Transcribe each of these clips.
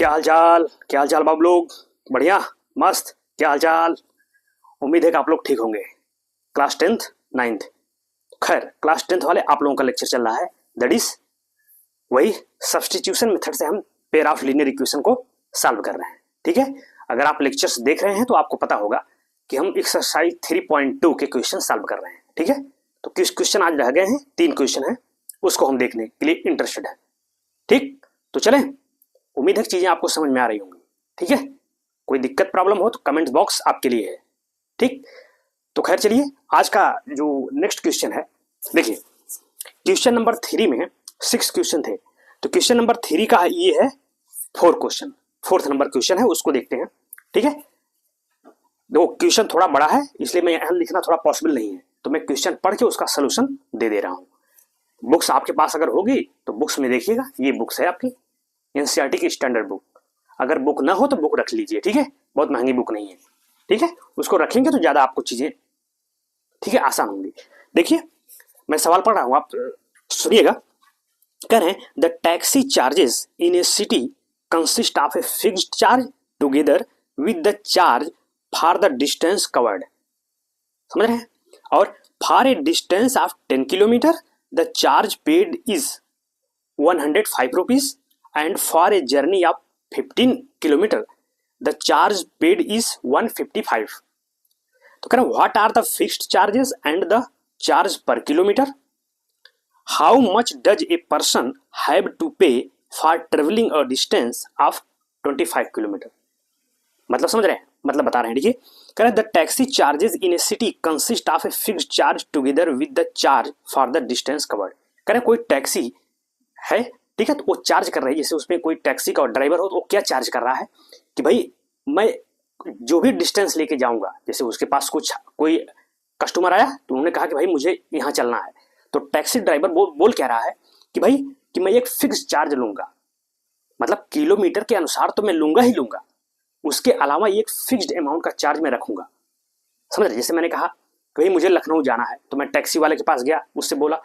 क्या हाल चाल बाबू लोग। बढ़िया मस्त। क्या हाल चाल। उम्मीद है कि आप लोग ठीक होंगे। क्लास 10th 9th, खैर क्लास 10th वाले आप लोगों का लेक्चर चल रहा है, दैट इज वही सब्स्टिट्यूशन मेथड से हम पेयर ऑफ लीनियर इक्वेशन को सॉल्व कर रहे हैं। ठीक है, अगर आप लेक्चर्स देख रहे हैं तो आपको पता होगा कि हम एक्सरसाइज 3.2 के क्वेश्चन सॉल्व कर रहे हैं। ठीक है, तो किस क्वेश्चन आज रह गए हैं, 3 क्वेश्चन हैं, उसको हम देखने के लिए इंटरेस्टेड है। ठीक, तो चलें, उम्मीद है कि चीजें आपको समझ में आ रही होंगी। ठीक है, कोई दिक्कत प्रॉब्लम हो तो कमेंट बॉक्स आपके लिए है। ठीक, तो खैर चलिए, आज का जो नेक्स्ट क्वेश्चन है, देखिए क्वेश्चन नंबर 3 में 6 क्वेश्चन थे, तो क्वेश्चन नंबर 3 का ये है 4 क्वेश्चन, 4th नंबर क्वेश्चन है, उसको देखते हैं। ठीक है, देखो क्वेश्चन थोड़ा बड़ा है इसलिए मैं यहाँ लिखना थोड़ा पॉसिबल नहीं है, तो मैं क्वेश्चन पढ़ के उसका सोल्यूशन दे रहा हूँ। बुक्स आपके पास अगर होगी तो बुक्स में देखिएगा, ये बुक्स है आपकी एनसीईआरटी की स्टैंडर्ड बुक। अगर बुक ना हो तो बुक रख लीजिए। ठीक है, बहुत महंगी बुक नहीं है। ठीक है, उसको रखेंगे तो ज्यादा आपको चीजें ठीक है आसान होंगी। देखिए मैं सवाल पढ़ रहा हूं, आप सुनिएगा। कह रहे हैं the taxi charges in A city consist of a fixed charge together with the charge for the distance covered. समझ रहे हैं, और for a distance of 10 kilometre the charge paid is 105 rupees and for a journey of 15 kilometer the charge paid is 155. तो कह रहे हैं what are the fixed charges and the charge per kilometer? How much does a person have to pay for traveling a distance of 25 kilometer? मतलब समझ रहे हैं, मतलब बता रहे हैं। देखिए कह रहे हैं the taxi charges in a city consist of a fixed charge together with the charge for the distance covered. कह रहे हैं कोई टैक्सी है, ठीक है, तो वो चार्ज कर रही है, जैसे उसमें कोई टैक्सी का ड्राइवर हो तो वो क्या चार्ज कर रहा है कि भाई मैं जो भी डिस्टेंस लेके जाऊंगा, जैसे उसके पास कुछ कोई कस्टमर आया तो उन्होंने कहा कि भाई मुझे यहाँ चलना है, तो टैक्सी ड्राइवर बोल कह रहा है कि भाई कि मैं एक फिक्स चार्ज लूंगा, मतलब किलोमीटर के अनुसार तो मैं लूंगा ही लूंगा, उसके अलावा एक फिक्स्ड अमाउंट का चार्ज मैं रखूंगा। समझ रहे, जैसे मैंने कहा कि भाई मुझे लखनऊ जाना है, तो मैं टैक्सी वाले के पास गया, उससे बोला,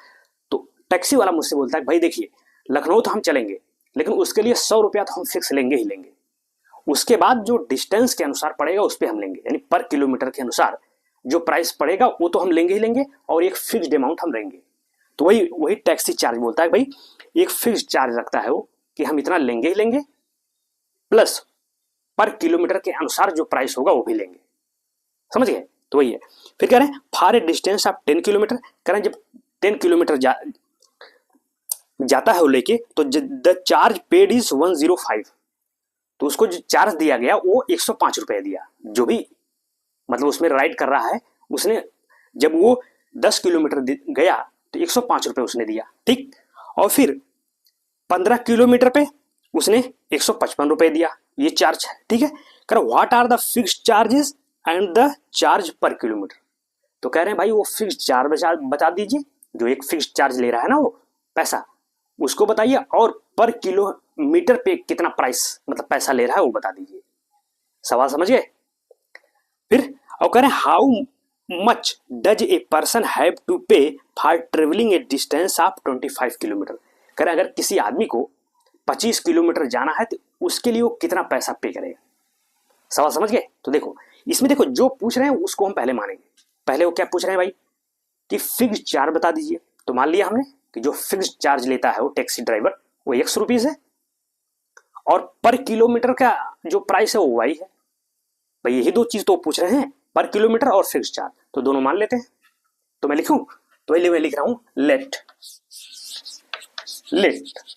तो टैक्सी वाला मुझसे बोलता है भाई देखिए लखनऊ तो हम चलेंगे लेकिन उसके लिए 100 रुपया तो हम फिक्स लेंगे ही लेंगे, उसके बाद जो डिस्टेंस के अनुसार पड़ेगा उस पर हम लेंगे, यानी पर किलोमीटर के अनुसार जो प्राइस पड़ेगा वो तो हम लेंगे ही लेंगे और एक फिक्स्ड अमाउंट हम लेंगे। तो वही टैक्सी चार्ज बोलता है भाई एक फिक्स्ड चार्ज रखता है वो कि हम इतना लेंगे ही लेंगे, प्लस पर किलोमीटर के अनुसार जो प्राइस होगा वो भी लेंगे। समझ गए, तो वही है। फिर कह रहे हैं for a distance of 10 kilometre, कह रहे हैं जब 10 किलोमीटर जाता है वो लेके, तो द चार्ज पेड इज 105, तो उसको जो चार्ज दिया गया वो 105 रुपए दिया, जो भी मतलब उसमें राइड कर रहा है उसने, जब वो 10 किलोमीटर गया तो 105 रुपए उसने दिया। ठीक, और फिर 15 किलोमीटर पे उसने 155 रुपए दिया, ये चार्ज है। ठीक है, कह रहे what are the fixed charges and the charge per kilometre, तो कह रहे हैं भाई वो फिक्स्ड चार्ज बता दीजिए, जो एक फिक्स्ड चार्ज ले रहा है ना वो पैसा, उसको बताइए, और पर किलोमीटर पे कितना प्राइस मतलब पैसा ले रहा है वो बता दीजिए। सवाल समझ गए। फिर और कह रहे हैं how much does a person have to pay for travelling a distance of 25 kilometre, कह रहे अगर किसी आदमी को 25 किलोमीटर जाना है तो उसके लिए वो कितना पैसा पे करेगा। सवाल समझ गए। तो देखो इसमें देखो जो पूछ रहे हैं उसको हम पहले मानेंगे। पहले वो क्या पूछ रहे हैं भाई कि फिक्स्ड चार्ज बता दीजिए, तो मान लिया हमने कि जो फिक्स्ड चार्ज लेता है वो टैक्सी ड्राइवर वो 100 रुपीज है, और पर किलोमीटर का जो प्राइस है वो वाई है। भाई यही दो चीज तो पूछ रहे हैं, पर किलोमीटर और फिक्स्ड चार्ज, तो दोनों मान लेते हैं। तो मैं लिखूं, तो पहले मैं लिख रहा हूं let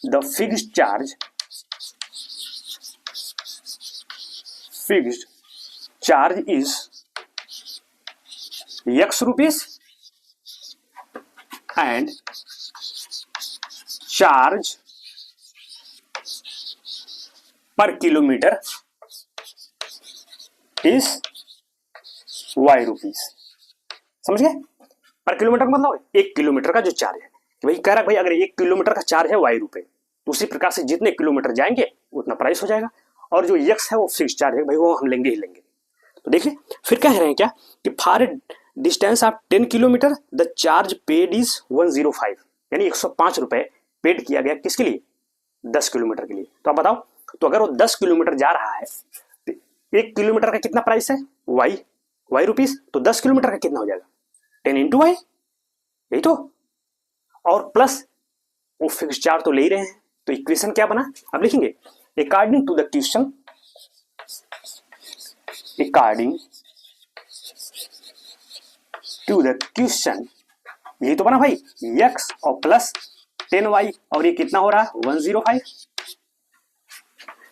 the fixed charge is x rupees and charge per kilometre is y rupees. समझ गए, पर किलोमीटर का मतलब 1 किलोमीटर का जो चार्ज है, कि भाई कह रहा है भाई अगर 1 किलोमीटर का चार्ज है y रुपए, तो उसी प्रकार से जितने किलोमीटर जाएंगे उतना प्राइस हो जाएगा, और जो x है वो फिक्स चार्ज है भाई वो हम लेंगे ही लेंगे। तो देखिए फिर कह रहे हैं क्या कि for distance of 10 kilometre the charge paid is 105, यानी 105 रुपए पेड किया गया किसके लिए, 10 किलोमीटर के लिए। तो आप बताओ तो अगर वो 10 किलोमीटर जा रहा है तो 1 किलोमीटर का कितना प्राइस है, वाई रुपीज, तो 10 किलोमीटर का कितना हो जाएगा, 10 इंटू वाई, यही तो। और प्लस वो फिक्स चार्ज तो ले ही रहे हैं, तो इक्वेशन क्या बना, अब लिखेंगे according to the question, according to the question, यही तो बना भाई, x और प्लस 10y, और ये कितना हो रहा है 105।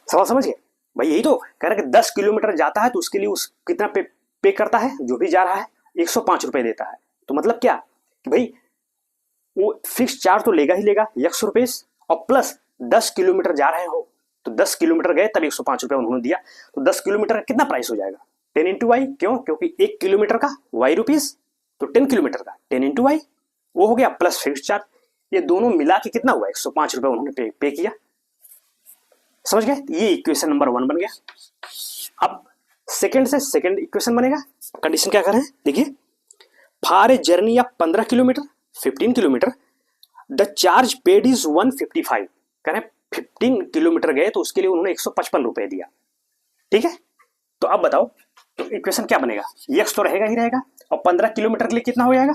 सवाल समझ गए भाई, यही तो कह रहा है कि 10 किलोमीटर जाता है तो उसके लिए उस कितना पे करता है, जो भी जा रहा है 105 रुपए देता है। तो मतलब क्या कि भाई वो फिक्स चार्ज तो लेगा ही लेगा 100 रुपए, और प्लस 10 किलोमीटर जा रहे हो तो 10 किलोमीटर गए तब 105 रुपए उन्होंने दिया, तो 10 किलोमीटर का कितना प्राइस हो जाएगा, 10 इंटू वाई। क्यों, क्योंकि 1 किलोमीटर का वाई रुपीज, तो 10 किलोमीटर का 10 इंटू वाई, वो हो गया प्लस फिक्स चार्ज, ये दोनों मिला के कितना हुआ 105 रुपए उन्होंने पे किया। समझ गए, ये इक्वेशन नंबर 1 बन गया। अब सेकंड से सेकंड इक्वेशन बनेगा, कंडीशन क्या कर रहे हैं देखिए, for a journey of 15 kilometre 15 kilometre the charge paid is 155, कह रहे हैं 15 किलोमीटर गए तो उसके लिए उन्होंने 155 रुपए दिया, ठीक है। तो अब बताओ, तो इक्वेशन क्या बनेगा, एक्स तो रहेगा ही रहेगा, और 15 किलोमीटर के लिए कितना हो जाएगा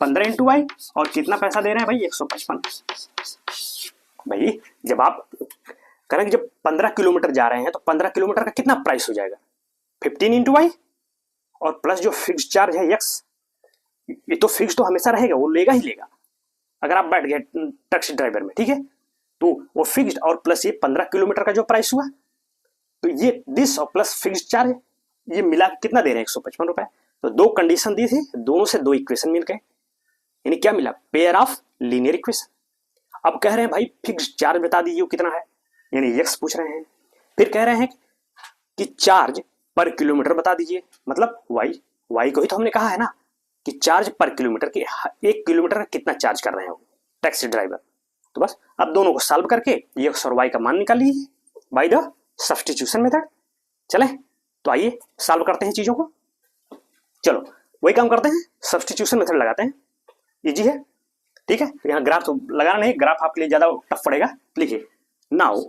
15 इंटू वाई, और कितना पैसा दे रहे हैं भाई 155। भाई जब आप करेंगे, जब 15 किलोमीटर जा रहे हैं तो 15 किलोमीटर का कितना प्राइस हो जाएगा 15 इंटू वाई, और प्लस जो फिक्स चार्ज है एक्स, ये तो फिक्स तो हमेशा रहेगा, वो लेगा ही लेगा। अगर आप बैठ गए टैक्सी ड्राइवर में, ठीक है, तो वो फिक्स्ड और प्लस ये 15 किलोमीटर का जो प्राइस हुआ, तो ये दिस और प्लस फिक्स चार्ज, ये मिला कितना दे रहे हैं 155 रुपए। तो दो कंडीशन दी थी, दोनों से दो इक्वेशन मिल गए, यानी क्या मिला, पेयर ऑफ लीनियर इक्वेशन। अब कह रहे हैं भाई फिक्स चार्ज बता दीजिए वो कितना है, यानी एक्स पूछ रहे हैं। फिर कह रहे हैं कि चार्ज पर किलोमीटर बता दीजिए, मतलब वाई को ही तो हमने कहा है ना कि चार्ज पर किलोमीटर के 1 किलोमीटर का कितना चार्ज कर रहे हैं वो टैक्सी ड्राइवर। तो बस अब दोनों को सॉल्व करके एक्स और वाई का मान निकाल लीजिए बाय द सब्स्टिट्यूशन मेथड। चले तो आइए सॉल्व करते हैं चीजों को। चलो वही काम करते हैं, सब्स्टिट्यूशन मेथड लगाते हैं, इजी है, ठीक है। यहाँ ग्राफ तो लगाना नहीं, ग्राफ आपके लिए ज्यादा टफ पड़ेगा। लिखिए now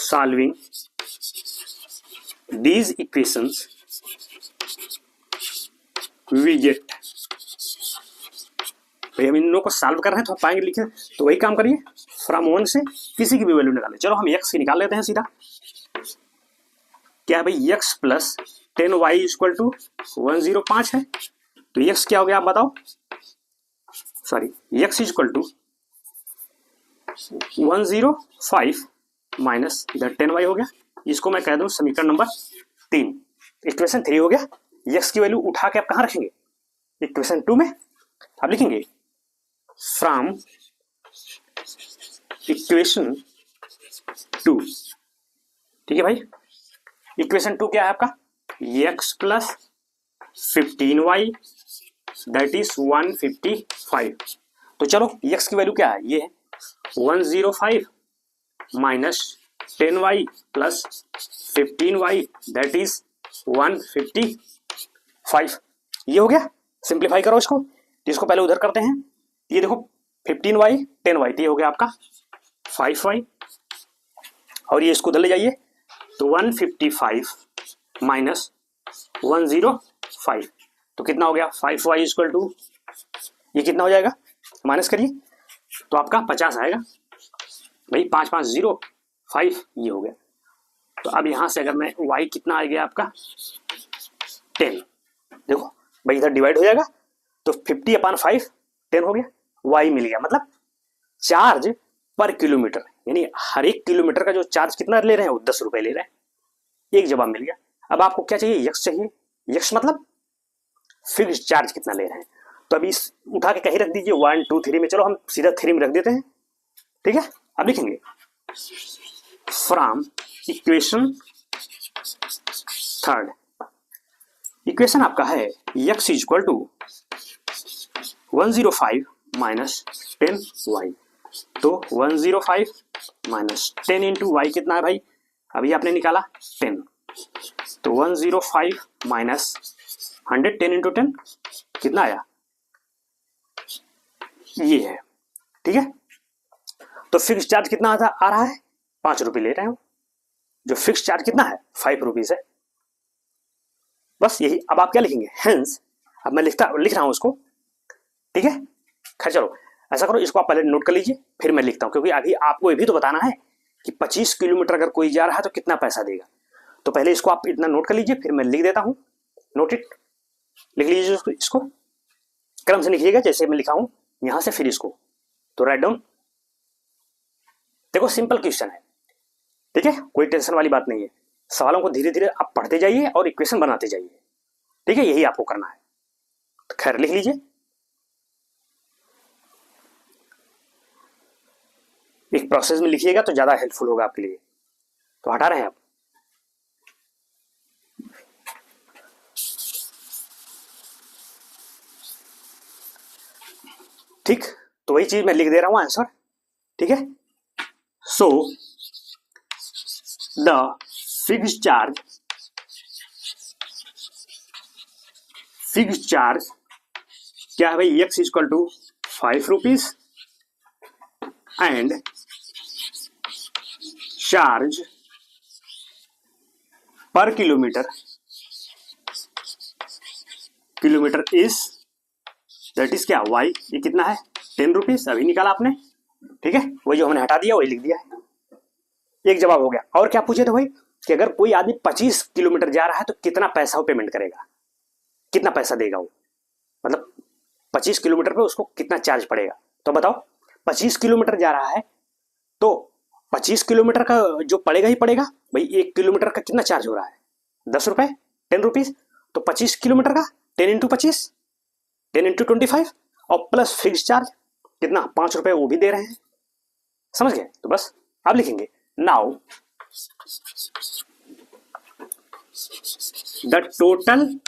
solving these equations we get, भाई हम इन लोगों को सॉल्व कर रहे हैं तो पाएंगे लिखे, तो वही काम करिए, फ्रॉम 1 से किसी की भी वैल्यू निकालें। चलो हम x की निकाल लेते हैं सीधा, क्या है भाई x plus 10y equal to 105 है, तो x क्या हो गया आप बताओ, sorry x equal to 105 minus इधर 10y हो गया, इसको मैं कह दूं समीकरण नंबर 3, इक्वेशन 3 हो गया। x की वैल्यू उठा के आप कहां रखेंगे, इक्वेशन 2 में। आप लिखेंगे फ्रॉम इक्वेशन 2, ठीक है भाई। इक्वेशन 2 क्या है आपका, x plus 15y that is 155। तो चलो x की वैल्यू क्या है, ये है 105 minus 10y plus 15y that is 155, ये हो गया। सिंप्लीफाई करो इसको पहले उधर करते हैं, ये देखो 15y 10y, तो ये हो गया आपका 5y, और ये इसको उधर ले जाइए तो 155 माइनस 105, तो कितना हो गया 5y इक्वल टू, ये कितना हो जाएगा माइनस करिए तो आपका 50 आएगा भाई, 5505, ये हो गया। तो अब यहां से अगर मैं y कितना आ गया आपका 10, देखो भाई इधर डिवाइड हो जाएगा तो 50/5 10 हो गया, y मिल गया। मतलब चार्ज पर किलोमीटर, यानी हर एक किलोमीटर का जो चार्ज कितना ले रहे हैं वो 10 रुपए ले रहे हैं, एक जवाब मिल गया। अब आपको क्या चाहिए, x चाहिए, x मतलब फिक्स चार्ज कितना ले रहे हैं। तो अभी इस उठा के कहीं रख दीजिए 1 2 3 में, चलो हम सीधा 3 में रख देते हैं, ठीक है। अब लिखेंगे फ्रॉम इक्वेशन 3, इक्वेशन आपका है x equal to 105 minus 10y, तो 105 माइनस 10 इंटू वाई कितना है भाई, अभी आपने निकाला 10, तो 105 माइनस 110 इंटू 10 कितना आया, ये है ठीक है, तो फिक्स चार्ज कितना आ रहा है, 5 रुपये ले रहे हो, जो फिक्स चार्ज कितना है, 5 रुपीज है। बस यही। अब आप क्या लिखेंगे, हेंस, अब मैं लिख रहा हूं उसको, ठीक है। खैर चलो ऐसा करो, इसको आप पहले नोट कर लीजिए, फिर मैं लिखता हूं, क्योंकि अभी आपको ये भी तो बताना है कि 25 किलोमीटर अगर कोई जा रहा है तो कितना पैसा देगा। तो पहले इसको आप इतना नोट कर लीजिए, फिर मैं लिख देता हूं। नोट इट, लिख लीजिए इसको क्रम से लिखिएगा, जैसे मैं लिखा हूं यहां से, फिर इसको तो राइट डाउन। देखो सिंपल क्वेश्चन है, ठीक है, कोई टेंशन वाली बात नहीं है। सवालों को धीरे धीरे आप पढ़ते जाइए और इक्वेशन बनाते जाइए, ठीक है, यही आपको करना है। तो खैर लिख लीजिए, एक प्रोसेस में लिखिएगा तो ज्यादा हेल्पफुल होगा आपके लिए। तो हटा रहे हैं आप, ठीक, तो वही चीज मैं लिख दे रहा हूं आंसर, ठीक है। सो द फिक्स्ड चार्ज क्या है भाई, x equal to 5 rupees and charge per kilometre is, that is क्या, y, ये कितना है, 10 रुपीज, अभी निकाला आपने, ठीक है, वही जो हमने हटा दिया वही लिख दिया है। एक जवाब हो गया। और क्या पूछे थे भाई, कि अगर कोई आदमी 25 किलोमीटर जा रहा है तो कितना पैसा वो पेमेंट करेगा, कितना पैसा देगा वो, मतलब 25 किलोमीटर पे उसको कितना चार्ज पड़ेगा। तो बताओ 25 किलोमीटर जा रहा है तो 25 किलोमीटर का जो पड़ेगा ही पड़ेगा भाई, 1 किलोमीटर का कितना चार्ज हो रहा है, 10 रुपए, 10 रुपीज, तो 25 किलोमीटर का 10 इंटू 25, 10 इंटू 25 और प्लस फिक्स चार्ज कितना, 5 रुपए वो भी दे रहे हैं, समझ गए। तो बस आप लिखेंगे now the total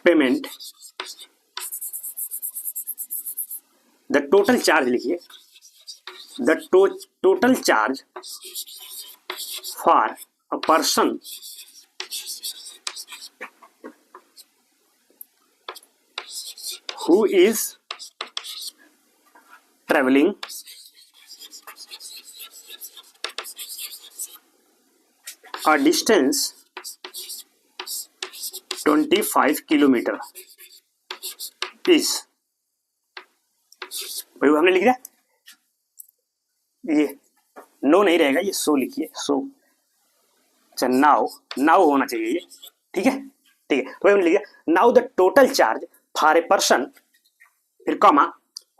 payment, the total charge लिखिए, the total charge for a person who is traveling a distance 25 kilometre is, भाई हमने लिख दिया, ये नो नहीं रहेगा, ये सो लिखिए, सो, अच्छा नाउ होना चाहिए ये, ठीक है, ठीक है, तो हमने लिख दिया now the total charge for a person, फिर comma,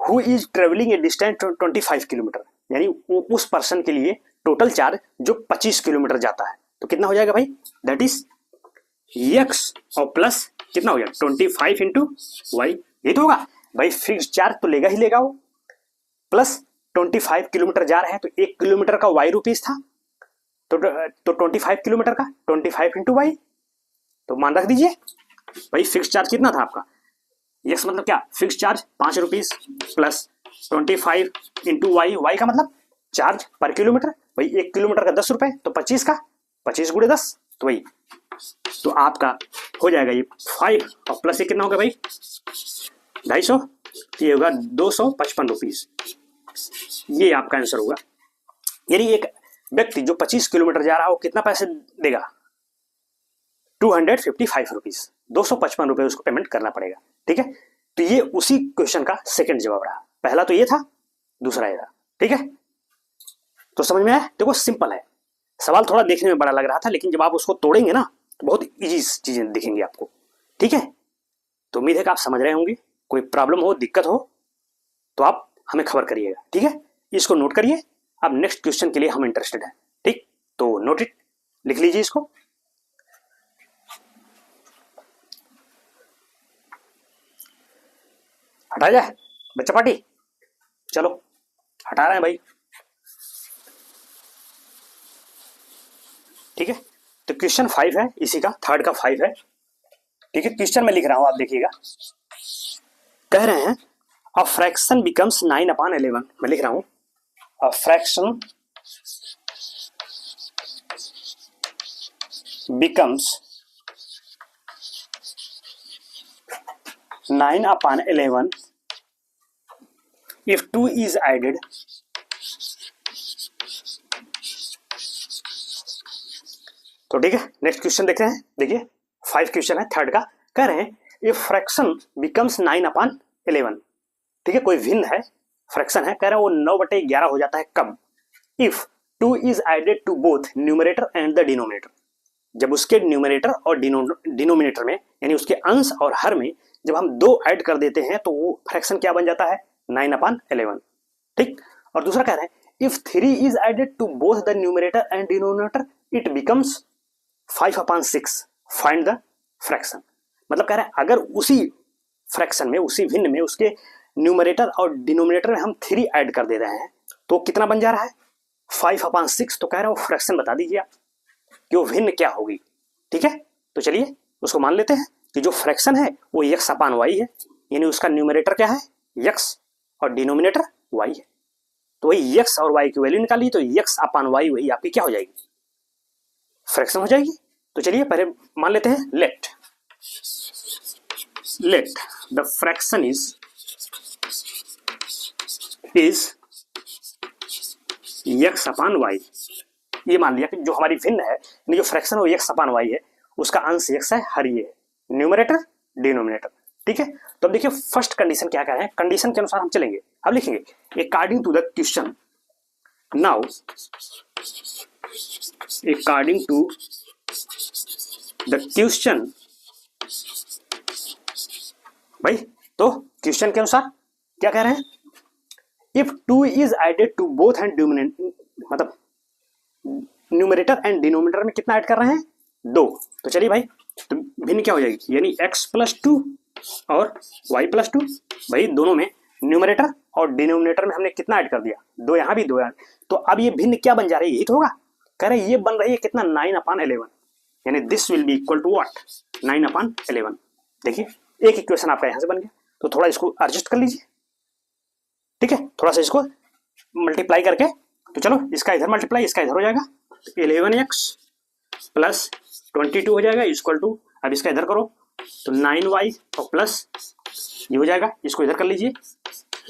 who is travelling a distance 25 kilometre, यानी उस पर्सन के लिए टोटल चार्ज जो 25 किलोमीटर जाता है, तो कितना हो जाएगा भाई, दैट इज एक्स और प्लस कितना हो गया 25 इंटू वाई, ये तो होगा भाई, फिक्स चार्ज तो लेगा ही लेगा वो, प्लस 25 किलोमीटर जा रहे हैं तो 1 किलोमीटर का वाई रुपीज था, तो 25 किलोमीटर का 25 इंटू वाई, तो मान रख दीजिए भाई फिक्स चार्ज कितना था आपका, यस मतलब क्या, fix charge 5 rupees plus 25 into y, y का मतलब चार्ज पर किलोमीटर, भाई 1 किलोमीटर का 10 रुपए, तो 25 का 25 गुणे 10, तो वही, तो आपका हो जाएगा ये 5 और प्लस ये कितना होगा भाई 250, ये होगा 255 रुपीज, ये आपका आंसर होगा। यानी एक व्यक्ति जो 25 किलोमीटर जा रहा है वो कितना पैसे देगा, 255 रुपीज, 255 रुपए उसको पेमेंट करना पड़ेगा, ठीक है। तो ये उसी क्वेश्चन का सेकंड जवाब रहा, पहला तो ये था, दूसरा ये था, ठीक है। तो समझ में आया, देखो सिंपल है, सवाल थोड़ा देखने में बड़ा लग रहा था, लेकिन जब आप उसको तोड़ेंगे ना तो बहुत इजी चीजें दिखेंगी आपको, ठीक है। तो उम्मीद है कि आप समझ रहे होंगे, कोई प्रॉब्लम हो, दिक्कत हो तो आप हमें खबर करिएगा, ठीक है। इसको नोट करिए, अब नेक्स्ट क्वेश्चन के लिए हम इंटरेस्टेड हैं, ठीक, तो नोट इट, लिख लीजिए इसको। हटा जाए बच्चा पार्टी, चलो हटा रहे हैं भाई, ठीक है। तो क्वेश्चन 5 है, इसी का थर्ड का 5 है, ठीक है। क्वेश्चन में लिख रहा हूं, आप देखिएगा, कह रहे हैं अ फ्रैक्शन बिकम्स 9/11, मैं लिख रहा हूं a fraction becomes 9/11 if 2 is added तो ठीक है, नेक्स्ट क्वेश्चन देख रहे हैं। देखिए 5 क्वेश्चन है, थर्ड का कह रहे हैं इफ फ्रैक्शन बिकम्स 9/11, ठीक है, कोई भिन्न है, फ्रैक्शन है, कह रहे हैं वो 9/11 हो जाता है कब? If 2 is added to both numerator and the denominator, जब उसके न्यूमरेटर और डिनोमिनेटर में यानी उसके अंश और हर में जब हम 2 ऐड कर देते हैं तो वो फ्रैक्शन क्या बन जाता है? 9/11, ठीक। और दूसरा कह रहे हैं if 3 is added to both the numerator and denominator it becomes 5/6, find the fraction. मतलब कह रहे हैं अगर उसी फ्रैक्शन में, उसी भिन्न में उसके न्यूमरेटर और डिनोमिनेटर में हम 3 ऐड कर दे रहे हैं तो कितना बन जा रहा है? 5/6। तो कह रहे हैं वो फ्रैक्शन बता दीजिए आप कि वो भिन्न क्या होगी, ठीक है। तो चलिए उसको मान लेते हैं कि जो फ्रैक्शन है वो x/y है, यानी उसका न्यूमरेटर क्या है? x और डिनोमिनेटर y है। तो वही x और y की वैल्यू निकालिए तो x/y वही आपकी क्या हो जाएगी? फ्रैक्शन हो जाएगी। तो चलिए पहले मान लेते हैं let the fraction is x/y। ये मान लिया कि जो हमारी भिन्न है, जो फ्रैक्शन है वो x/y है, उसका अंश x है, हर ये न्यूमरेटर डिनोमिनेटर, ठीक है। तो अब देखिए फर्स्ट कंडीशन क्या कह रहे हैं, कंडीशन के अनुसार हम चलेंगे। अब लिखेंगे according to the question, now according to the question, भाई तो क्वेश्चन के अनुसार क्या कह रहे हैं? If 2 is added to both and मतलब न्यूमरेटर एंड डिनोमिनेटर में कितना ऐड कर रहे हैं? 2। तो चलिए भाई, तो भिन्न क्या हो जाएगी? यानी x+2 और y+2। भाई दोनों में न्यूमरेटर और डिनोमिनेटर में हमने कितना ऐड कर दिया? 2 यहाँ भी 2 यहाँ। तो अब ये भिन्न क्या बन जा रही है? यही तो होगा। कह रहे ये बन रही है कितना? 9/11, यानी this will be equal to what? 9/11। देखिए एक इक्वेशन आपका यहां से बन गया। तो थोड़ा इसको एडजस्ट कर लीजिए, ठीक है, थोड़ा सा इसको मल्टीप्लाई करके, तो चलो इसका इधर मल्टीप्लाई, इसका इधर हो जाएगा, 11x प्लस 22 हो जाएगा इक्वल टू, अब इसका इधर करो तो 9y और प्लस ये हो जाएगा, इसको इधर कर लीजिए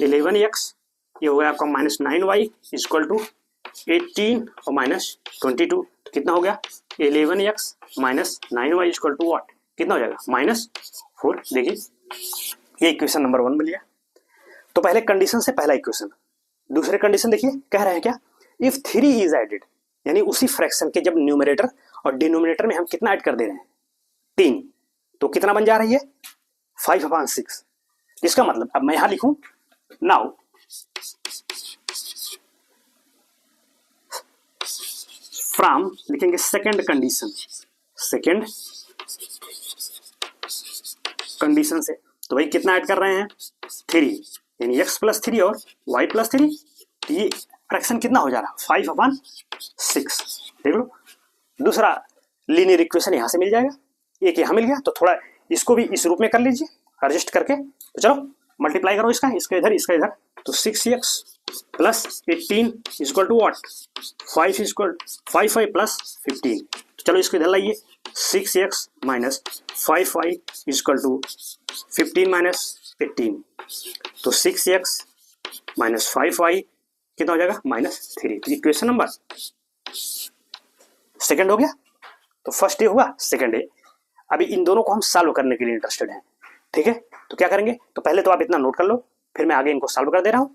11x, ये हो गया आपका -9y इक्वल टू 18 और -22, तो कितना हो गया? 11x minus 9y equal to what? कितना हो जाएगा? -4। देखिए ये इक्वेशन नंबर 1 मिल गया। तो पहले कंडीशन से पहला इक्वेशन। दूसरे कंडीशन देखिए कह रहे हैं क्या? इफ 3 इज एडेड, यानी उसी फ्रैक्शन के जब न्यूमरेटर और डिनोमिनेटर में हम कितना ऐड कर दे रहे हैं? 3। तो कितना बन जा रही है? 5/6। इसका मतलब अब मैं यहां लिखूं, नाउ फ्रॉम, लिखेंगे सेकेंड कंडीशन, सेकेंड कंडीशन से, तो भाई कितना ऐड कर रहे हैं? 3, यानी x+3 और y+3। तो ये फ्रैक्शन कितना हो जा रहा है? 5/6। देख लो, दूसरा लीनियर इक्वेशन यहां से मिल जाएगा, एक यहां मिल गया, तो थोड़ा इसको भी इस रूप में कर लीजिए एडजस्ट करके। तो चलो मल्टीप्लाई करो इसका इधर, इसका इधर, तो 6x plus 18 equal to what? 5y plus 15। तो चलो इसको इधर लाइए, 6x minus 5y equal to 15 minus 18, तो 6x माइनस 5y कितना हो जाएगा? -3। तो इक्वेशन नंबर सेकंड हो गया। तो फर्स्ट ये हुआ, सेकंड ये। अभी इन दोनों को हम सॉल्व करने के लिए इंटरेस्टेड हैं, ठीक है। तो क्या करेंगे? तो पहले तो आप इतना नोट कर लो, फिर मैं आगे इनको सॉल्व कर दे रहा हूं।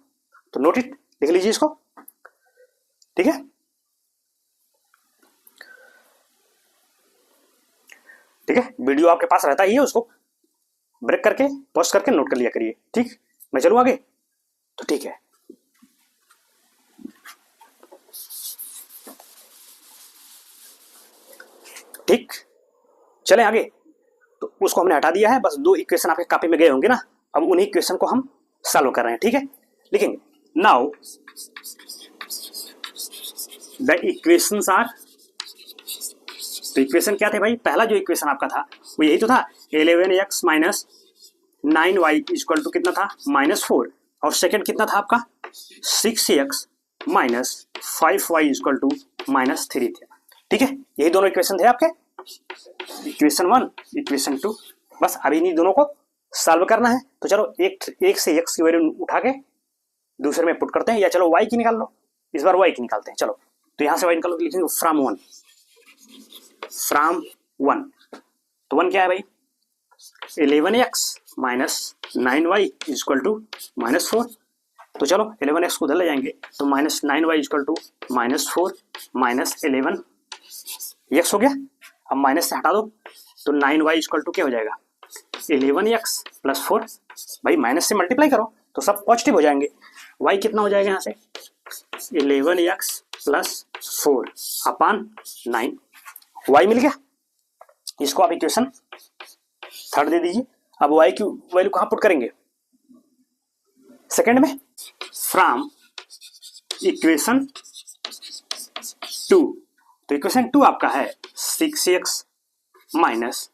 तो नोट इट, लिख लीजिए इसको, ठीक है। ठीक है, वीडियो आपके पास रहता ही है, उसको ब्रेक करके पॉज करके नोट कर लिया करिए, ठीक। मैं चलूं आगे? तो ठीक है, ठीक, चलें आगे। तो उसको हमने हटा दिया है, बस 2 इक्वेशन आपके कॉपी में गए होंगे ना, अब उन्हीं इक्वेशन को हम सॉल्व कर रहे हैं, ठीक है। लिखेंगे नाउ द इक्वेशंस आर, तो इक्वेशन क्या थे भाई? पहला जो इक्वेशन आपका था वो यही तो था, 11x minus 9y equal to कितना था? -4। और सेकंड कितना था आपका? 6x minus 5y equal to -3 थे, ठीक है। यही दोनों इक्वेशन थे आपके, इक्वेशन 1, इक्वेशन 2। बस अभी इन्हीं दोनों को सॉल्व करना है। तो चलो एक से x की वैल्यू उठा के दूसरे में पुट करते हैं, या चलो y की निकाल लो, इस बार y की निकालते हैं। चलो तो यहां से y निकालो, लिखेंगे फ्रॉम 1, फ्रॉम 1। तो 1 क्या है भाई, 11x minus 9y equal to -4। तो चलो 11x को उधर ले जाएंगे, तो -9y equal to -4 minus 11x हो गया। अब माइनस से हटा दो, तो 9y इक्वल टू क्या हो जाएगा, 11x प्लस 4। भाई माइनस से मल्टीप्लाई करो तो सब पॉजिटिव हो जाएंगे। y कितना हो जाएगा यहाँ से, 11x प्लस 4 अपान 9, y मिल गया। इसको आप इक्वेशन थर्ड दे दीजिए। अब y की वैल्यू कहाँ पुट करेंगे, सेकंड में, फ्रॉम इक्वेशन 2। तो इक्वेशन 2 आपका है 6x minus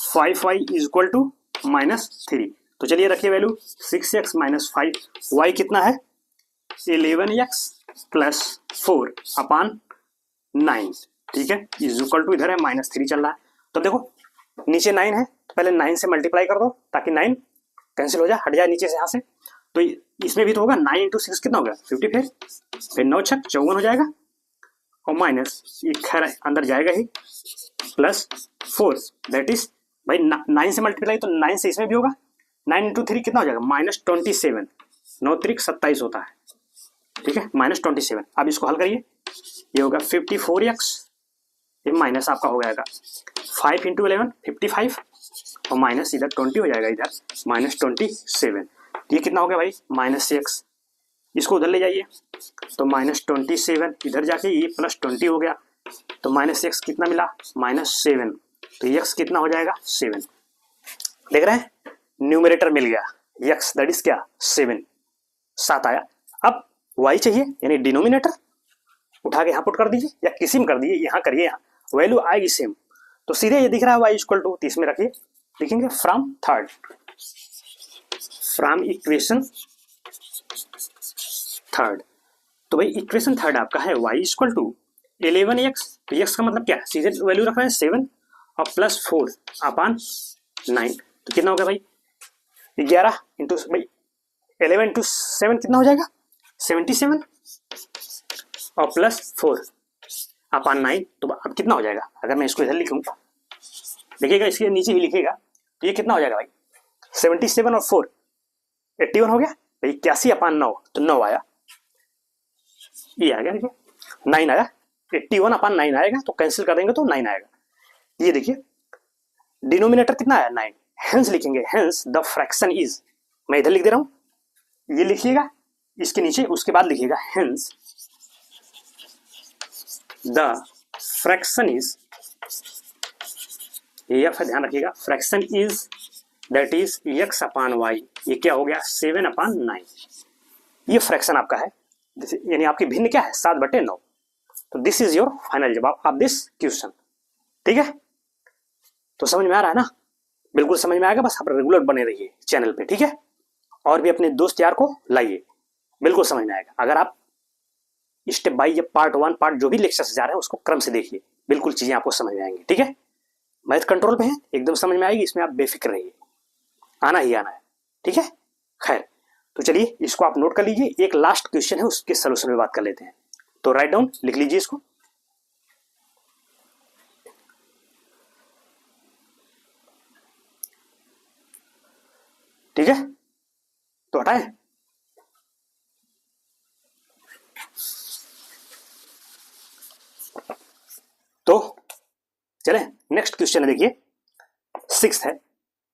5y equal to -3। तो चलिए रखिए वैल्यू 6x माइनस 5, y कितना है 11x प्लस 4 अपान 9, ठीक है, इक्वल टू इधर है -3 चल रहा है। तो देखो नीचे 9 है, तो पहले 9 से मल्टीप्लाई कर दो ताकि 9 कैंसिल हो जाए, हट जाए नीचे से यहाँ से। तो इसमें भी तो होगा 9 इंटू 6 कितना हो गया 50, फिर 9 छक 54 हो जाएगा, और माइनस ये खैर अंदर जाएगा ही, प्लस 4 दैट इज भाई 9 से मल्टीप्लाई, तो 9 से इसमें भी होगा, 9 इंटू 3 कितना हो जाएगा -27, 9 3 27 होता है, ठीक है, -27। अब इसको हल करिए, ये होगा 54x, ये माइनस आपका हो जाएगा 5 इंटू 11 55, और माइनस इधर 20 हो जाएगा, इधर -27। ये कितना हो गया भाई -6, इसको उधर ले जाइए, तो -27 इधर जाके ये +20 हो गया, तो -6 कितना मिला -7, तो x कितना हो जाएगा 7। देख रहे हैं न्यूमरेटर मिल गया, x दैट इज क्या 7 आया। अब y चाहिए, यानी डिनोमिनेटर उठा के यहाँ पुट कर दीजिए, या किसी में कर दीजिए, यहाँ करिए, यहाँ वैल्यू आएगी सेम। तो सीधे ये दिख रहा है y इक्वल टू, तीस में रखिए, लिखेंगे from third, from equation third. तो भाई इक्वेशन थर्ड आपका है y इक्वल टू 11x, तो x का मतलब क्या है, सीधे वैल्यू रख रहे हैं 7 और प्लस 4 अपान 9, तो कितना हो गया भाई 11 इंटू भाई 11 इंटू 7 कितना हो जाएगा 77, और प्लस 4 अपान 9, तो अब कितना हो जाएगा, अगर मैं इसको इधर लिखूं, देखिएगा इसके नीचे ही लिखिएगा, तो ये कितना हो जाएगा भाई 77 और 4 81 हो गया भाई, 81 अपान 9, तो 9 आया, ये आ गया, देखिए 9 आया, 81 अपान 9 आएगा, तो कैंसिल कर देंगे तो 9 आएगा। ये देखिए डिनोमिनेटर कितना आया 9, हेंस लिखेंगे, हेंस द फ्रैक्शन इज, मैं इधर लिख दे रहा हूं, ये लिखिएगा इसके नीचे, उसके बाद लिखिएगा हेंस द फ्रैक्शन इज, ये ध्यान रखिएगा, fraction is that is x upon y, ये क्या हो गया 7 अपान 9, ये फ्रैक्शन आपका है, यानी आपकी भिन्न क्या है 7/9। तो दिस इज योर फाइनल जवाब ऑफ दिस क्वेश्चन, ठीक है। तो समझ में आ रहा है ना, बिल्कुल समझ में आएगा, बस आप रेगुलर बने रहिए चैनल पे, ठीक है, और भी अपने दोस्त यार को लाइए, बिल्कुल समझ में आएगा। अगर आप स्टेप बाय पार्ट 1 पार्ट जो भी लेक्चर जा रहे हैं उसको क्रम से देखिए, बिल्कुल चीजें आपको समझ में आएंगी, ठीक है। मैथ कंट्रोल पे है, एकदम समझ में आएगी, इसमें आप बेफिक्र रहिए, आना ही आना है, ठीक है। खैर तो चलिए इसको आप नोट कर लीजिए, एक लास्ट क्वेश्चन है उसके सलूशन में बात कर लेते हैं। तो राइट डाउन लिख लीजिए इसको, ठीक है, तो हटाए। तो चले नेक्स्ट क्वेश्चन है, देखिए 6th है,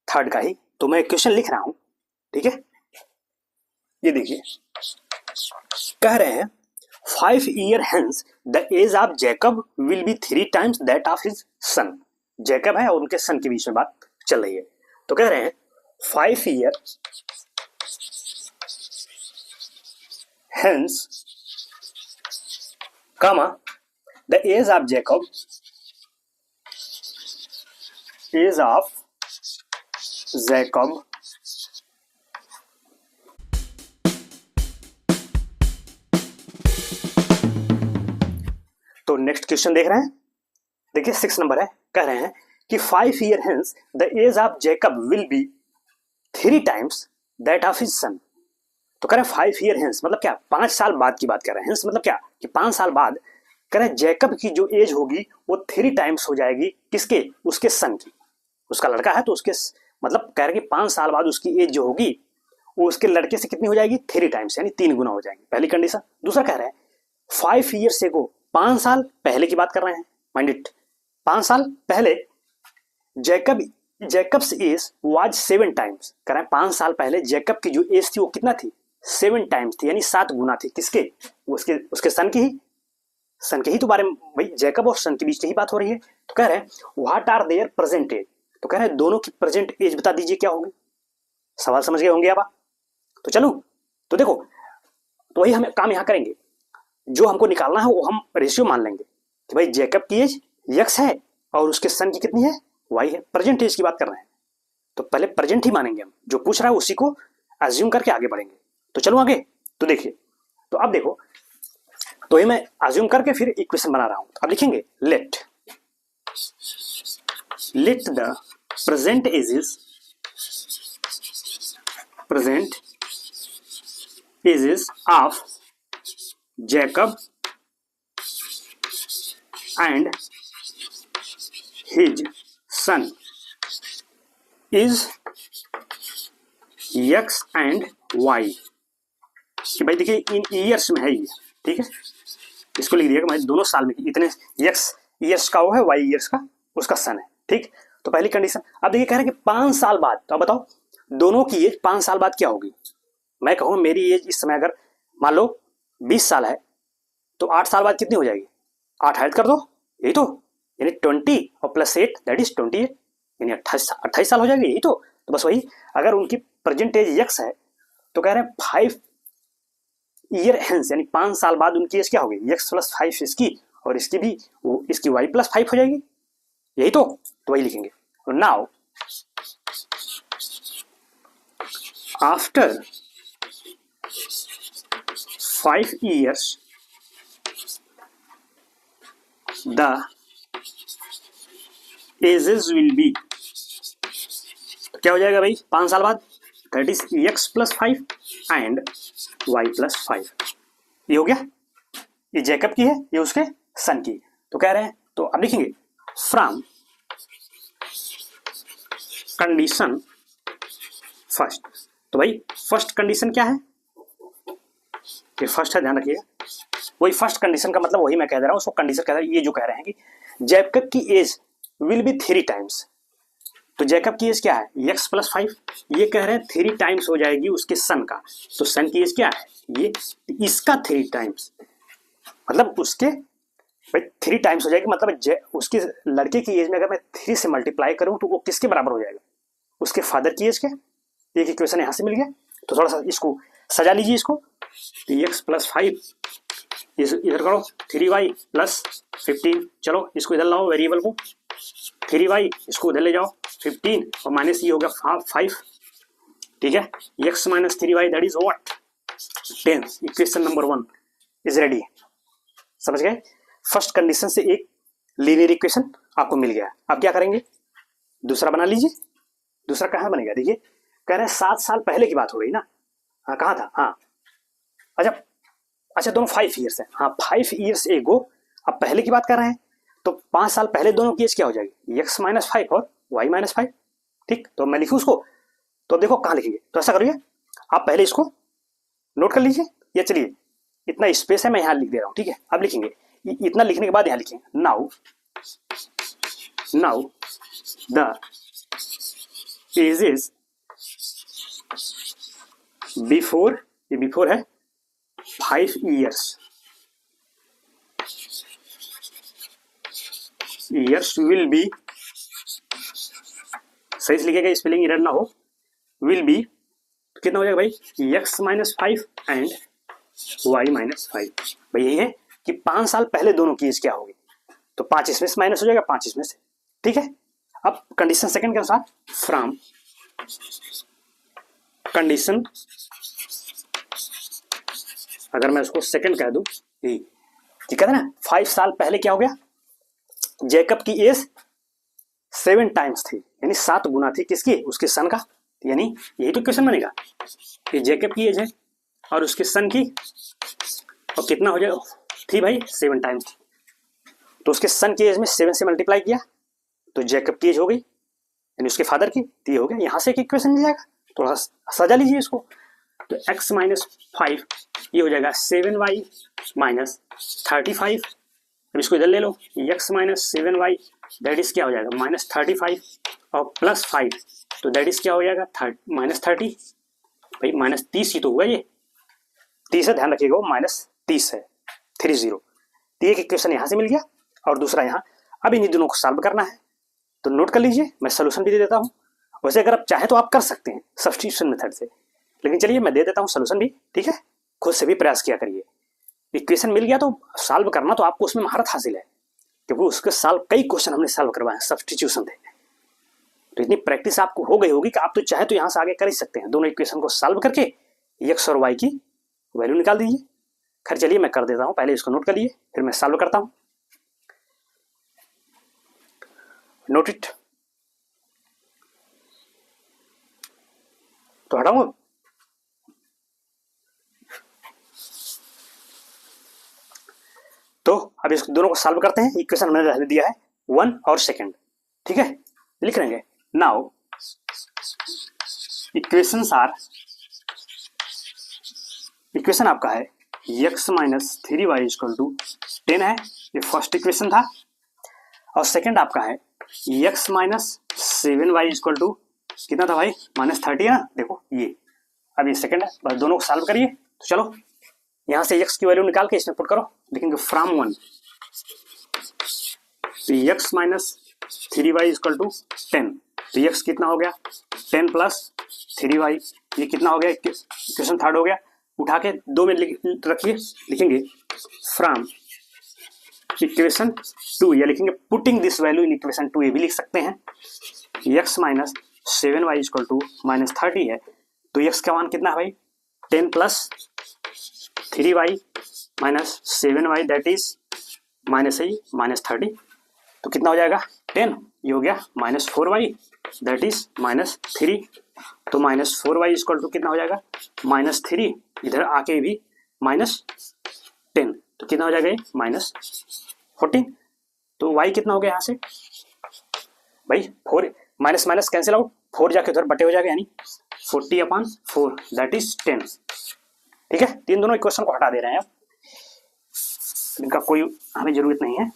थर्ड का ही, तो मैं क्वेश्चन लिख रहा हूं, ठीक है। ये देखिए कह रहे हैं 5 years hence the age of Jacob will be 3 times that of his son। Jacob है और उनके सन के बीच में बात चल रही है। तो कह रहे हैं 5 years hence, comma the age of Jacob, age of Jacob तो नेक्स्ट क्वेश्चन देख रहे हैं, देखिए 6 नंबर है, कह रहे हैं कि 5 years hence the age of Jacob will be 3 times that of his son। तो कह रहे 5 ईयर हेंस, मतलब क्या 5 साल बाद की बात कर रहे हैं। हेंस मतलब क्या कि 5 साल बाद कह रहे जैकब की जो एज होगी वो 3 टाइम्स हो जाएगी किसके, उसके सन की। उसका लड़का है तो उसके मतलब कह रहे कि 5 साल बाद उसकी एज जो होगी वो उसके लड़के से कितनी हो जाएगी, 3 टाइम्स, यानी 3 गुना हो जाएगी, पहली कंडीशन। दूसरा कह रहे हैं 5 ईयर्स एगो, 5 साल पहले की बात कर रहे हैं, माइंड इट। 5 साल पहले जैकब्स एज वाज 7 टाइम्स, कह रहे हैं 5 साल पहले जैकब की जो एज थी वो कितना थी, 7 टाइम्स थी, यानी 7 गुना थी, किसके, उसके सन की ही। सन के ही तो बारे में, भाई जैकब और सन के बीच की ही बात हो रही है। तो कह रहे हैं what are their present age, तो कह रहे हैं दोनों की प्रेजेंट एज बता दीजिए क्या होगी। सवाल समझ गए होंगे आप। तो चलो, तो देखो, तो वही हम काम यहां करेंगे, जो हमको निकालना है वो हम रेशियो मान लेंगे कि भाई जैकब की एज यक्स है और उसके सन की कितनी है, वाई है। प्रेजेंट एज की बात कर रहे हैं तो पहले प्रेजेंट ही मानेंगे हम, जो पूछ रहा है उसी को एज्यूम करके आगे बढ़ेंगे। तो चलो आगे, तो देखिए, तो अब देखो, तो ये मैं एज्यूम करके फिर इक्वेशन बना रहा हूं। अब लिखेंगे let the present ages of Jacob and his son is x and y, कि भाई देखिए इन ईयर्स में है ये, ठीक है, इसको लिख दिया मैं दोनों साल में इतने एक्स ईयर्स का वो है, वाई ईयर्स का उसका सन है, ठीक। तो पहली कंडीशन। अब देखिए कह रहे हैं कि 5 साल बाद, तो अब बताओ दोनों की एज 5 साल बाद क्या होगी। मैं कहूँ मेरी एज इस समय अगर मान लो 20 साल है तो 8 साल बाद कितनी हो जाएगी, 8 ऐड कर दो, यही तो, यानी 20 और +8 दैट इज 28, यानी 28 साल हो जाएगी, यही तो बस वही। अगर उनकी प्रेजेंट एज एक्स है तो कह रहे हैं 5 ईयर हेंस, यानी 5 साल बाद उनकी एज क्या होगी, एक्स +5 इसकी और इसकी भी वो इसकी वाई +5 हो जाएगी, यही तो वही लिखेंगे। Now after 5 years the ages will be, क्या हो जाएगा भाई 5 साल बाद, that is x +5 and y +5, ये हो गया। ये जैकब की है, ये उसके सन की। तो कह रहे हैं, तो अब लिखेंगे फ्रॉम कंडीशन फर्स्ट। तो भाई फर्स्ट कंडीशन क्या है, ये फर्स्ट है, ध्यान रखिएगा, वही फर्स्ट कंडीशन का मतलब वही मैं कह दे रहा हूँ, उसको कंडीशन कह रहा है। ये जो कह रहे हैं कि जैकब की एज विल बी 3 टाइम्स, तो जैकब की एज क्या है, एक्स +5, ये कह रहे हैं 3 टाइम्स हो जाएगी उसके सन का। तो सन की एज क्या है, ये इसका 3 टाइम्स, मतलब उसके भाई 3 टाइम्स हो जाएगी, मतलब उसके लड़के की एज में अगर मैं 3 से मल्टीप्लाई करूं तो वो किसके बराबर हो जाएगा, उसके फादर की एज के। एक इक्वेशन यहां से मिल गया। तो थोड़ा सा इसको सजा लीजिए, इसको एक्स +5 इधर करो, 3y +15, चलो इसको इधर लाओ वेरिएबल को, 3y इसको उधर ले जाओ 15 और माइनस ये हो गया 5, ठीक है। x - 3y that is what 10। Equation number 1 is ready. समझ गए, फर्स्ट कंडीशन से एक लीनियर इक्वेशन आपको मिल गया। अब क्या करेंगे, दूसरा बना लीजिए। दूसरा कहाँ बनेगा, देखिए कह रहे हैं 7 साल पहले की बात हो रही ना, हाँ कहाँ था, हाँ अच्छा दोनों 5 ईयर्स है, हाँ 5 ईयर्स एगो। अब पहले की बात कर रहे हैं तो 5 साल पहले दोनों की एज क्या हो जाएगी, x - 5 और y - 5, ठीक। तो मैं लिखूं उसको, तो देखो कहाँ लिखेंगे, तो ऐसा करिए आप पहले इसको नोट कर लीजिए, ये चलिए इतना स्पेस है मैं यहाँ लिख दे रहा हूँ, ठीक है। अब लिखेंगे, इतना लिखने के बाद यहाँ लिखेंगे नाउ द एजेस बिफोर, ये बिफोर है 5 years will be, सही से लिखेगा, स्पेलिंग एरर ना हो, will be कितना हो जाएगा भाई, x - 5 एंड y - 5। भाई यही है कि 5 साल पहले दोनों की एज क्या होगी, तो 5 इसमें से माइनस हो जाएगा, 5 इसमें से, ठीक है। अब कंडीशन सेकंड के अनुसार फ्रॉम कंडीशन, अगर मैं उसको सेकंड कह दूं, ठीक है ना, 5 साल पहले क्या हो गया, जैकब की एज 7 टाइम्स थी, यानी 7 गुना थी किसकी, उसके सन का, यानी यही तो क्वेश्चन बनेगा कि जैकब की एज है और उसके सन की, और कितना हो जाएगा, थी भाई 7 टाइम्स, तो उसके सन की एज में 7 से मल्टीप्लाई किया तो जैकब की एज हो गई, यानी उसके फादर की, तो ये हो गया। यहाँ से एक इक्वेशन मिल जाएगा, थोड़ा सजा लीजिए इसको, तो x माइनस 5 ये हो जाएगा 7y माइनस 35। अब इसको इधर ले लो, x minus 7y that is क्या हो जाएगा माइनस 35 और प्लस 5 तो दैट इज क्या हो जाएगा माइनस 30। भाई माइनस 30 ही तो हुआ, ये 30 है, ध्यान रखिएगा, माइनस 30 है 30। तो एक इक्वेशन यहाँ से मिल गया और दूसरा यहाँ। अब इन दोनों को सॉल्व करना है, तो नोट कर लीजिए, मैं सोल्यूशन भी दे देता हूँ। वैसे अगर आप चाहें तो आप कर सकते हैं सब्स्टिट्यूशन मेथड से, लेकिन चलिए मैं दे देता हूँ सोल्यूशन भी, ठीक है। खुद से भी प्रयास किया करिए। इक्वेशन मिल गया तो सॉल्व करना, तो आपको उसमें महारत हासिल है, क्योंकि उसके सॉल्व कई क्वेश्चन हमने सॉल्व करवाए हैं सब्स्टिट्यूशन से। तो इतनी प्रैक्टिस आपको हो गई होगी कि आप तो चाहे तो यहाँ से आगे कर ही सकते हैं। दोनों इक्वेशन को सॉल्व करके एक्स और वाई की वैल्यू निकाल दीजिए। खैर चलिए मैं कर देता हूँ, पहले इसको नोट कर लिए, फिर मैं सॉल्व करता हूँ। नोट इट, तो हटाऊंगा। तो अब इस दोनों को सॉल्व करते हैं। इक्वेशन मैंने रहने दिया है 1 और 2, ठीक है, लिख लेंगे। नाउ इक्वेशंस आर, इक्वेशन आपका है x minus 3y equal to 10 है, ये फर्स्ट इक्वेशन था। और सेकंड आपका है x minus 7y equal to कितना था भाई माइनस 30 है ना, देखो ये। अब ये सेकंड है, बस दोनों को सॉल्व करिए। तो चलो यहाँ से x की वैल्यू निकाल के इसमें पुट करो, लिखेंगे फ्रॉम 1 तो x minus 3y equal to 10, तो x कितना हो गया 10 प्लस 3y, ये कितना हो गया, इक्वेशन थर्ड हो गया। उठा के 2 में रखिए, लिखेंगे फ्रॉम इक्वेशन 2, या लिखेंगे putting this value in equation 2, ये भी लिख सकते हैं। x minus 7y equal to minus 30 है, तो x का मान कितना है भाई 10 plus 3y minus 7y that is minus minus 30, तो कितना हो जाएगा 10, ये हो गया minus 4y that is minus 3, तो माइनस 4y इक्वल टू कितना हो जाएगा माइनस 3, इधर आके भी माइनस 10, तो कितना हो जाएगा ये माइनस 14। तो y कितना हो गया यहाँ से भाई 4, माइनस माइनस कैंसिल आउट, 4 जाके उधर बटे हो जाएगा, यानी 40/4 दैट इज 10, ठीक है। तीन दोनों इक्वेशन को हटा दे रहे हैं, अब इनका कोई हमें जरूरत नहीं है,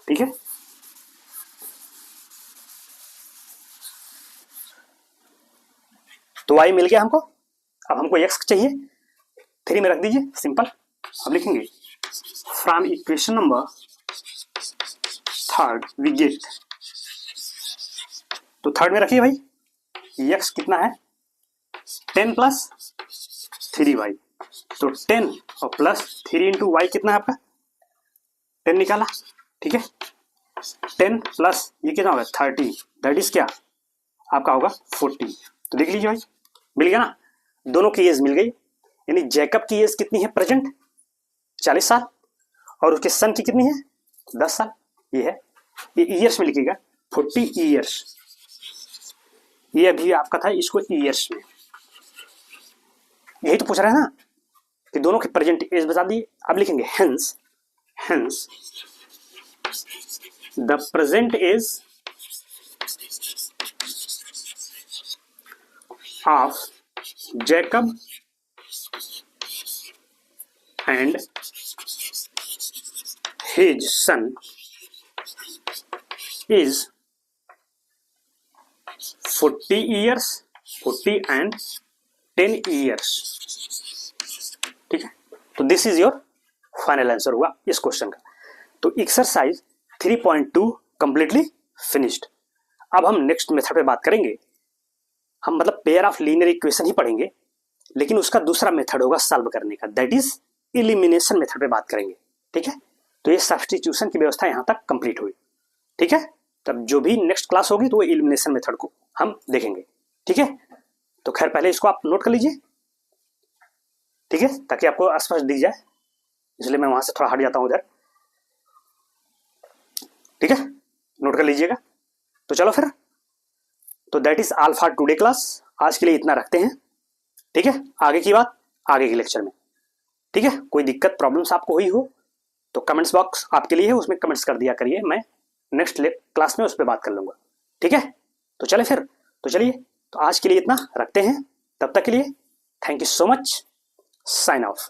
ठीक है। तो y मिल गया हमको, अब हमको x चाहिए, 3 में रख दीजिए, सिंपल। अब लिखेंगे from equation number third we get, तो थर्ड में रखिए भाई, x कितना है 10 प्लस 3y, तो 10 और प्लस 3 इंटू वाई कितना है आपका 10 निकाला, ठीक है। 10 प्लस ये कितना होगा 30 दैट इज क्या आपका होगा 40, तो देख लीजिए भाई मिल गया ना, दोनों की एज मिल गई। यानी जैकब की एज कितनी है प्रेजेंट 40 साल, और उसके सन की कितनी है 10 साल, ये है, ये ईयर्स में लिखिएगा 40 ईयर्स, ये अभी आपका था, इसको ईयर्स में, यही तो पूछ रहा है ना कि दोनों की प्रेजेंट एज बता दी। अब लिखेंगे hence the present age of Jacob and his son is 40 years, 40 and 10 years, ठीक है। तो this is your final answer हुआ इस क्वेश्चन का। तो एक्सरसाइज 3.2 कंप्लीटली फिनिश्ड। अब हम नेक्स्ट मेथड पे बात करेंगे, हम मतलब पेयर ऑफ लीनियर इक्वेशन ही पढ़ेंगे, लेकिन उसका दूसरा मेथड होगा सॉल्व करने का, दैट इज एलिमिनेशन मेथड पे बात करेंगे, ठीक है। तो ये सब्स्टिट्यूशन की व्यवस्था यहाँ तक कंप्लीट हुई, ठीक है। तब जो भी नेक्स्ट क्लास होगी तो वो एलिमिनेशन मेथड को हम देखेंगे, ठीक है। तो खैर पहले इसको आप नोट कर लीजिए, ठीक है, ताकि आपको स्पष्ट दिख जाए, इसलिए मैं वहां से थोड़ा हट जाता हूं उधर, ठीक है, नोट कर लीजिएगा। तो चलो फिर, तो that is all for today class, आज के लिए इतना रखते हैं, ठीक है। आगे की बात आगे के लेक्चर में। ठीक है, कोई दिक्कत प्रॉब्लम्स आपको हुई हो तो कमेंट्स बॉक्स आपके लिए है, उसमें कमेंट्स कर दिया करिए, मैं नेक्स्ट क्लास में उस पर बात कर लूंगा। ठीक है, तो चले फिर, तो चलिए, तो आज के लिए इतना रखते हैं, तब तक के लिए thank you so much, sign of.